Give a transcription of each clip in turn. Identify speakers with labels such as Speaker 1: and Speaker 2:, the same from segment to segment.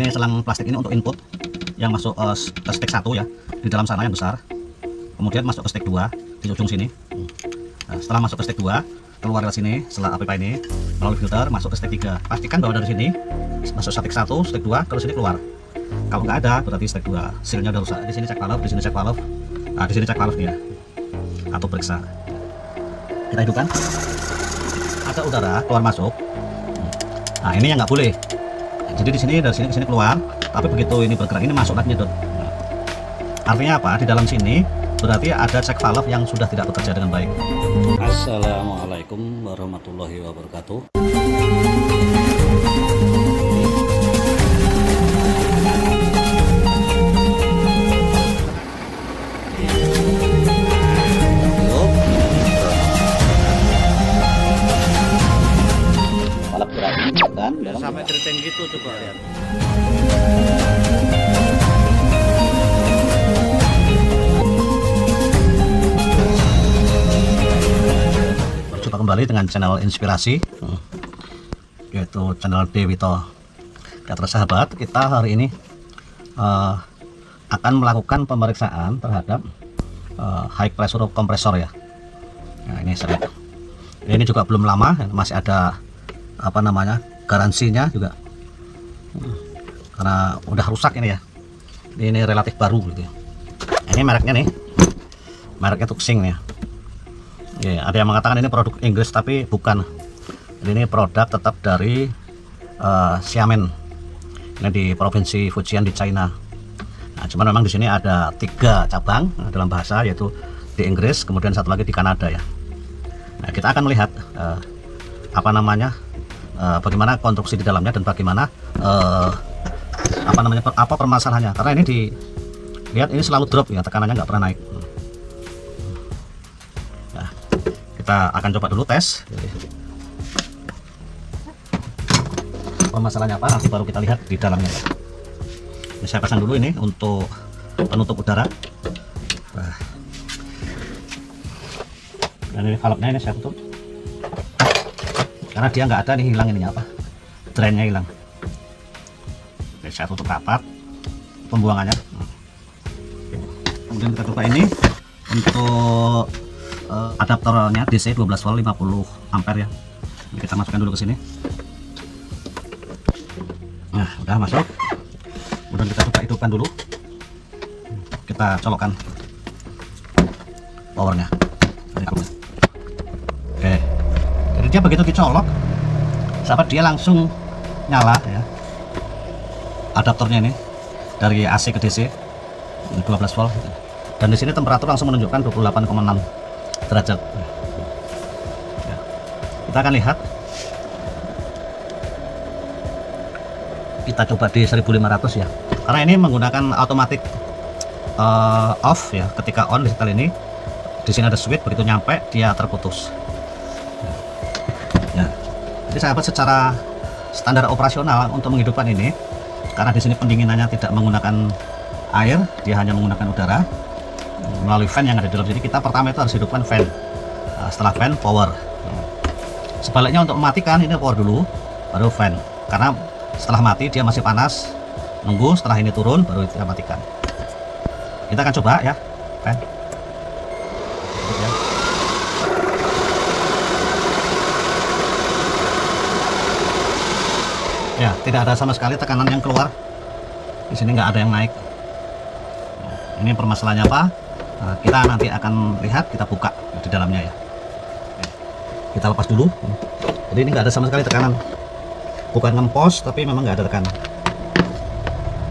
Speaker 1: Ini selang plastik ini untuk input yang masuk ke stick 1 ya, di dalam sana yang besar. Kemudian masuk ke stick 2 di ujung sini. Nah, setelah masuk ke stick 2, keluar ke sini setelah pipa ini melalui filter masuk ke stick 3. Pastikan bahwa dari sini masuk stick 1, stick 2, terus sini keluar. Kalau nggak ada berarti stick 2 sealnya udah rusak. Di sini cek valve, di sini cek valve. Nah, di sini cek valve dia. Atau periksa. Kita hidupkan. Ada udara keluar masuk. Nah, ini yang nggak boleh. Jadi di sini dari sini ke sini keluar, tapi begitu ini bergerak ini masuk lagi nyedot. Artinya apa? Di dalam sini berarti ada cek valve yang sudah tidak bekerja dengan baik.
Speaker 2: Assalamualaikum warahmatullahi wabarakatuh.
Speaker 1: Valve gerak ini kan
Speaker 2: Sampai keriting gitu, coba lihat.
Speaker 1: Coba kembali dengan channel inspirasi, yaitu channel Dewito Kreator Sahabat. Kita hari ini akan melakukan pemeriksaan terhadap high pressure kompresor ya. Nah, ini saya lihat. Ini juga belum lama, masih ada apa namanya garansinya juga, karena udah rusak ini ya. Ini relatif baru gitu. Ini mereknya nih, mereknya Tuxing ya. Ya, ada yang mengatakan ini produk Inggris tapi bukan. Ini produk tetap dari Xiamen. Ini di provinsi Fujian di China. Nah, cuman memang di sini ada 3 cabang dalam bahasa, yaitu di Inggris, kemudian satu lagi di Kanada ya. Nah, kita akan melihat apa namanya bagaimana konstruksi di dalamnya dan bagaimana apa permasalahannya. Karena ini dilihat ini selalu drop ya, tekanannya nggak pernah naik. Kita akan coba dulu tes permasalahannya apa, nanti baru kita lihat di dalamnya. Ini saya pasang dulu ini untuk penutup udara. Dan ini valve-nya ini saya tutup karena dia nggak ada nih, hilang ininya apa, drainnya hilang. Oke, saya tutup rapat pembuangannya. Kemudian kita coba ini untuk adaptornya DC 12 volt 50 ampere ya. Ini kita masukkan dulu ke sini. Nah, udah masuk. Kemudian kita coba hidupkan dulu. Kita colokkan powernya. Oke. Jadi dia begitu dicolok, sahabat, dia langsung nyala ya. Adaptornya ini dari AC ke DC 12 volt. Dan di sini temperatur langsung menunjukkan 28,6 derajat. Ya. Kita akan lihat. Kita coba di 1500 ya. Karena ini menggunakan automatic off ya. Ketika on di setel ini, di sini ada switch, begitu nyampe dia terputus. Ya. Jadi sahabat, secara standar operasional untuk menghidupkan ini, karena di sini pendinginannya tidak menggunakan air, dia hanya menggunakan udara melalui fan yang ada di dalam sini. Kita pertama itu harus hidupkan fan. Nah, setelah fan, power. Sebaliknya untuk mematikan, ini power dulu baru fan, karena setelah mati dia masih panas, nunggu setelah ini turun baru kita matikan. Kita akan coba ya, fan. Ya, tidak ada sama sekali tekanan yang keluar. Di sini nggak ada yang naik. Nah, ini permasalahannya apa? Nah, kita nanti akan lihat, kita buka di dalamnya ya. Oke. Kita lepas dulu. Jadi ini nggak ada sama sekali tekanan. Bukan ngempos, tapi memang nggak ada tekanan.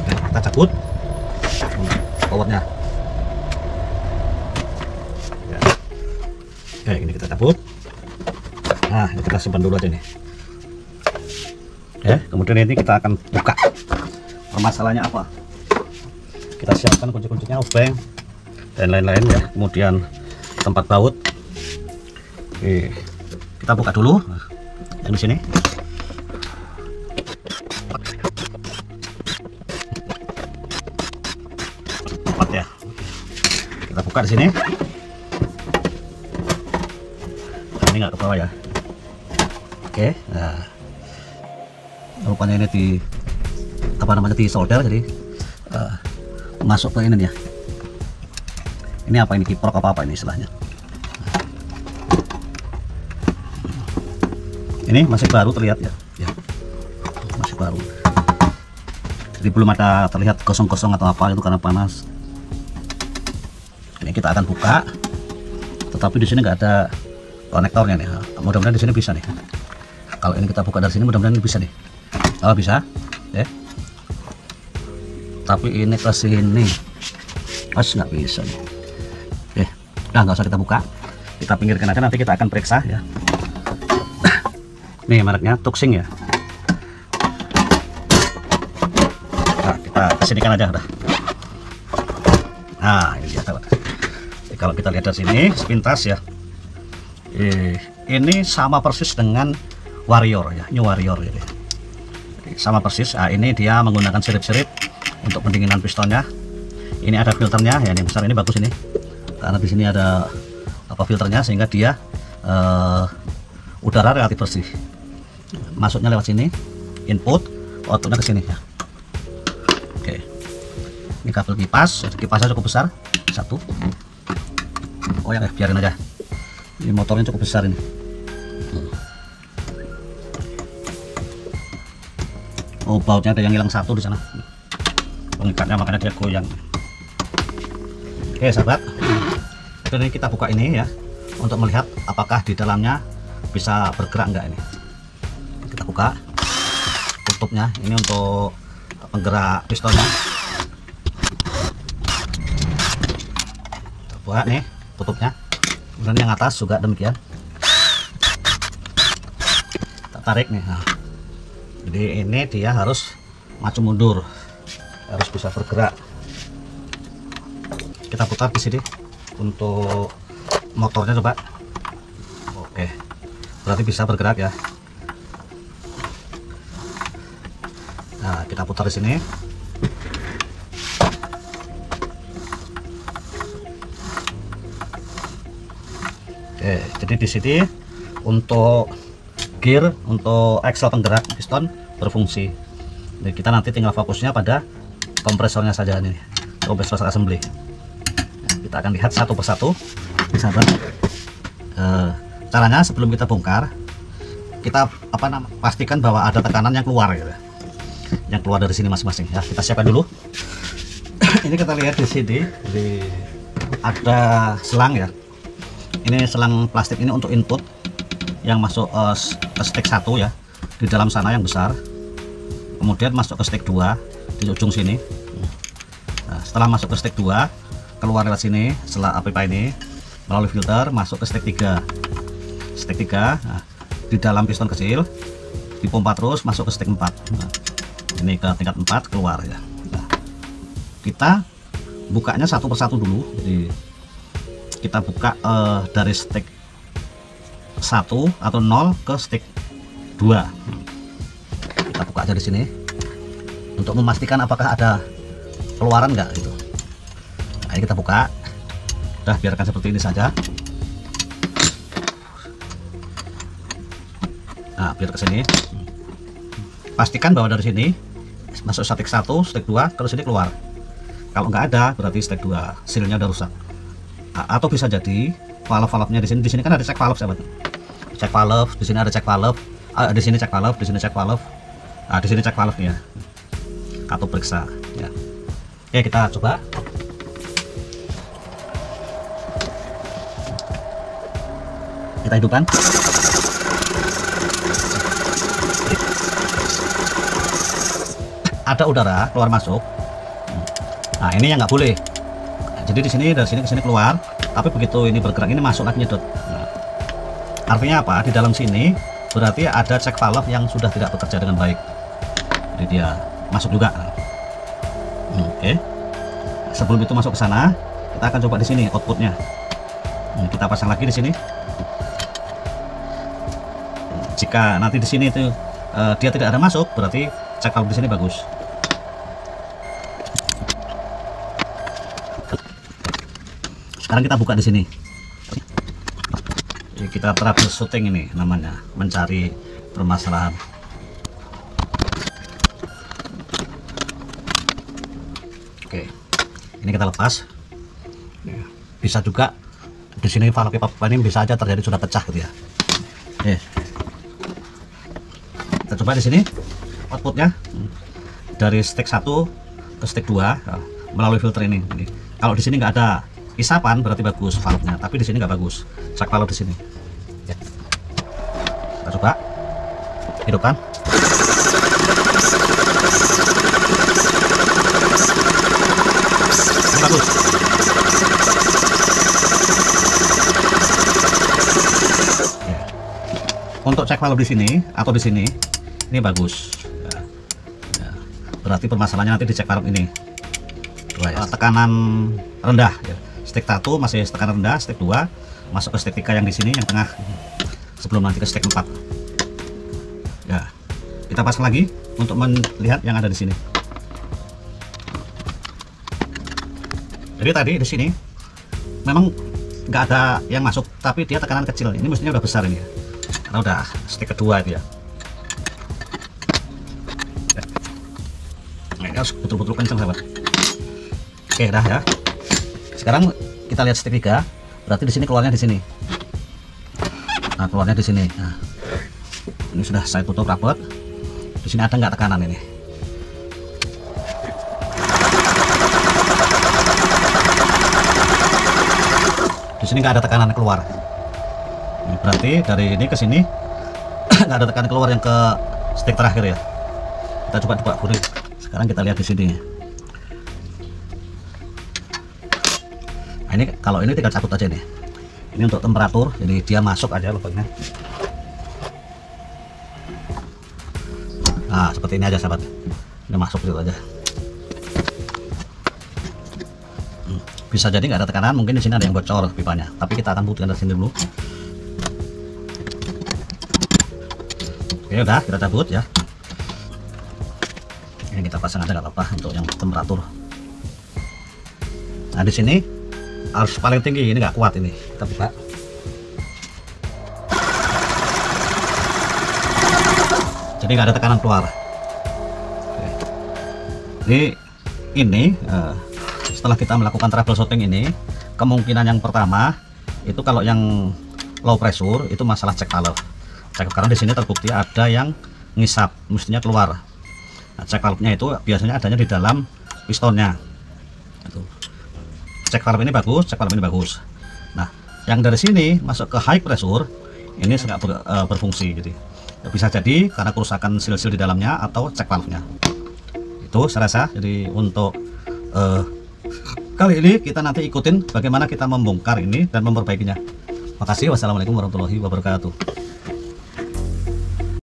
Speaker 1: Oke, kita cabut powernya. Ya. Oke, ini kita cabut. Nah, ini kita simpan dulu aja nih. Ya, kemudian ini kita akan buka permasalahannya apa. Kita siapkan kunci-kuncinya, obeng dan lain-lain ya. Kemudian tempat baut. Oke, kita buka dulu. Nah, yang di sini. Tempat ya. Kita buka di sini. Ini nggak ke bawah ya. Oke, nah. Rupanya ini apa namanya, di solder, jadi masuk ke ini ya. Ini apa ini, kiprok apa ini istilahnya. Ini masih baru terlihat ya, masih baru. Jadi belum ada terlihat kosong-kosong atau apa, itu karena panas. Ini kita akan buka, tetapi di sini nggak ada konektornya nih. Mudah-mudahan di sini bisa nih. Kalau ini kita buka dari sini, mudah-mudahan ini bisa nih. Oh bisa, ya. Tapi ini ke sini, pas nggak bisa nih. Oke, nah nggak usah kita buka, kita pinggirkan aja. Nanti kita akan periksa ya. Nih mereknya Tuxing ya. Nah, kita kesinikan aja udah. Nah ini dia. Jadi, kalau kita lihat dari sini sepintas ya, ini sama persis dengan Warrior ya, New Warrior gitu. Jadi, sama persis. Nah, ini dia menggunakan sirip-sirip untuk pendinginan pistonnya. Ini ada filternya ya, yang besar ini bagus ini, karena di sini ada apa filternya, sehingga dia udara relatif bersih. Masuknya lewat sini, input, outputnya ke sini ya. Oke, ini kabel kipas, kipasnya cukup besar, satu. Oh ya, biarin aja. Ini motornya cukup besar ini. Oh, bautnya ada yang hilang satu di sana. Pengikatnya makanya dia goyang. Oke sahabat, ini kita buka ini ya, untuk melihat apakah di dalamnya bisa bergerak enggak ini. Kita buka tutupnya, ini untuk penggerak pistonnya. Kita buka nih tutupnya, kemudian yang atas juga demikian. Kita tarik nih. Nah, jadi ini dia harus maju mundur, harus bisa bergerak. Kita putar di sini untuk motornya, coba. Oke, berarti bisa bergerak ya. Nah, kita putar di sini. Oke, jadi di sini untuk gear, untuk axle penggerak piston berfungsi. Jadi kita nanti tinggal fokusnya pada kompresornya saja nih, kompresor assembly. Nah, kita akan lihat satu persatu, sahabat. Caranya sebelum kita bongkar, kita pastikan bahwa ada tekanan yang keluar gitu, yang keluar dari sini masing-masing ya. Kita siapkan dulu. Ini kita lihat di sini, ada selang ya. Ini selang plastik ini untuk input yang masuk ke stick 1 ya, di dalam sana yang besar. Kemudian masuk ke stick 2 di ujung sini. Nah, setelah masuk ke stick 2, keluar lewat sini setelah pipa ini melalui filter, masuk ke stick 3. Stick 3, nah, di dalam piston kecil dipompa terus masuk ke stick 4. Nah, ini ke tingkat 4 keluar ya. Nah, kita bukanya satu persatu dulu. Jadi kita buka dari stick 1 atau 0 ke stick 2. Kita buka aja di sini untuk memastikan apakah ada keluaran enggak gitu. Nah, ini kita buka. Udah, biarkan seperti ini saja. Nah, biar ke sini. Pastikan bahwa dari sini masuk stick 1, stick 2, terus sini keluar. Kalau nggak ada, berarti stick 2 sealnya udah rusak. Atau bisa jadi valve-valve-nya di sini. Di sini kan ada check valve, sahabat. Check valve, di sini ada check valve. Di sini check valve, di sini check valve. Nah, di sini check valve ya. Atau periksa ya. Oke, kita coba. Kita hidupkan. Ada udara keluar masuk. Nah, ini yang nggak boleh. Jadi di sini, dari sini ke sini keluar, tapi begitu ini bergerak ini masuk lagi nyedot. Nah, artinya apa? Di dalam sini berarti ada check valve yang sudah tidak bekerja dengan baik. Jadi dia masuk juga. Oke. Sebelum itu masuk ke sana, kita akan coba di sini outputnya. Kita pasang lagi di sini. Jika nanti di sini itu dia tidak ada masuk, berarti check valve di sini bagus. Sekarang kita buka di sini. Kita troubleshooting ini namanya, mencari permasalahan. Oke, ini kita lepas. Bisa juga di sini valve pipa ini bisa aja terjadi sudah pecah gitu ya. Oke, kita coba di sini outputnya dari stek 1 ke stek 2 melalui filter ini. Kalau di sini nggak ada isapan berarti bagus valve-nya, tapi di sini nggak bagus. Cek valve di sini. Ya. Kita coba hidupkan. Ini bagus. Ya. Untuk cek valve di sini atau di sini, ini bagus. Ya. Ya. Berarti permasalahannya nanti di cek valve ini. Tekanan rendah. Ya. Stek 1 masih tekanan rendah, stek 2 masuk ke stek 3 yang di sini yang tengah sebelum nanti ke stek 4. Ya, kita pasang lagi untuk melihat yang ada di sini. Jadi tadi di sini memang nggak ada yang masuk, tapi dia tekanan kecil. Ini mestinya udah besar ini ya, karena udah stek kedua itu ya. Nah, ini harus betul-betul kencang sahabat. Oke, dah ya. Sekarang kita lihat stek 3, berarti di sini keluarnya di sini. Nah, keluarnya di sini. Nah, ini sudah saya tutup rapat. Di sini ada nggak tekanan ini? Di sini nggak ada tekanan keluar. Ini berarti dari ini ke sini nggak ada tekanan keluar yang ke stek terakhir ya. Kita coba burik. Sekarang kita lihat di sini. Nah, ini kalau ini tinggal cabut aja nih. Ini untuk temperatur, jadi dia masuk aja lubangnya. Nah, seperti ini aja sahabat. Ini masuk situ aja. Bisa jadi nggak ada tekanan, mungkin di sini ada yang bocor pipanya. Tapi kita akan buktikan dari sini dulu. Oke, udah kita cabut ya. Ini kita pasang aja nggak apa-apa untuk yang temperatur. Nah, di sini harus paling tinggi, ini nggak kuat ini. Kita buka. Jadi nggak ada tekanan keluar. Oke. Jadi ini setelah kita melakukan troubleshooting ini, kemungkinan yang pertama itu kalau yang low pressure itu masalah cek valve. Karena di sini terbukti ada yang ngisap, mestinya keluar. Nah, cek valve-nya itu biasanya adanya di dalam pistonnya. Itu. Cek valve ini bagus, cek valve ini bagus. Nah, yang dari sini masuk ke high pressure ini nggak berfungsi, jadi bisa jadi karena kerusakan seal-seal di dalamnya atau cek valve-nya. Itu saya rasa. Jadi untuk kali ini kita nanti ikutin bagaimana kita membongkar ini dan memperbaikinya. Makasih. Wassalamualaikum warahmatullahi wabarakatuh.